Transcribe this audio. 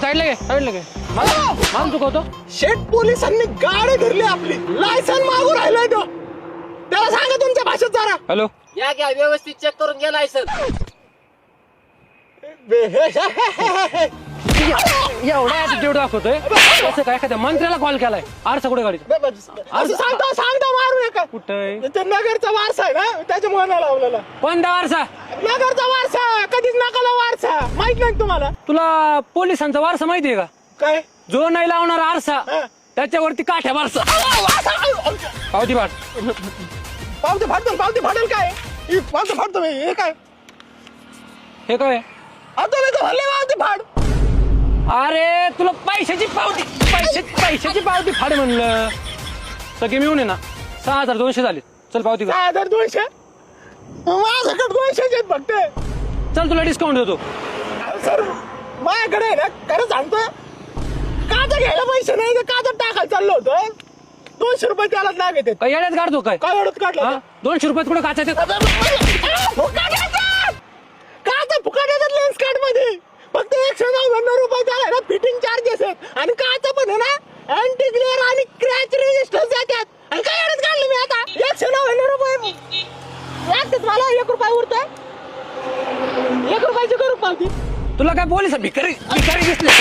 साईडला घे मान चुकवतो. शेट पोलिसांनी गाडी धरली आपली, लायसन मागू राहिलाय तो. त्याला सांगा तुमच्या भाषेत जरा. हॅलो या घ्या व्यवस्थित चेक करून घ्या लायसन. एवढा ऍटिट्यूड दाखवतोय असं काय एखाद्या मंत्र्याला कॉल केलाय. आरसा कुठे गाडीचा? असं सांगतो मारू नका. कुठे ते नगरचा वारसा आहे ना, त्याच्यामुळे नाही लावलेला. कोणता वारसा? नगरचा वारसा, कधीच नकाला वारसा. माहित नाही तुम्हाला? तुला पोलिसांचा वारसा माहितीये का? काय जो नाही लावणार आरसा हा. त्याच्यावरती काठ्या वारसा. पावती पाठ. पावते फाटेल काय? पावते फाडतो मी. हे काय? हे काय? आता नाही तर भरले पावते फाड. अरे तुला पैशाची पावती फाड म्हणलं. सगळे मिळून आहे ना 6200 झाले. चल पावती कर. 6200. माझ्याकडे 200 आहेत फक्त. चल तुला डिस्काउंट देतो. सर माझ्याकडे आहे ना, खरं सांगतो, काचा घ्यायला पैसे नाही तर काचा टाकायला चाललो होतं. 200 रुपये त्याला लागत. काय येड्यात काढतो काय? काय एवढं काढलं? 200 रुपयात कुठे काचा देत? काचा फुकट येतात लेन्स कार्ड मध्ये. फक्त 199 रुपये त्याला ना फिटिंग चार्जेस आहेत. आणि काचा पण आहे ना अँटी ग्लेअर आणि क्रॅच रेजिस्टर देतात. आणि काय एवढंच काढलं मी आता 199 रुपये लागतात मला. 1 रुपया उरतोय. 1 रुपयाची करू पावती. तुला काय पोलिस भिकारी दिसले?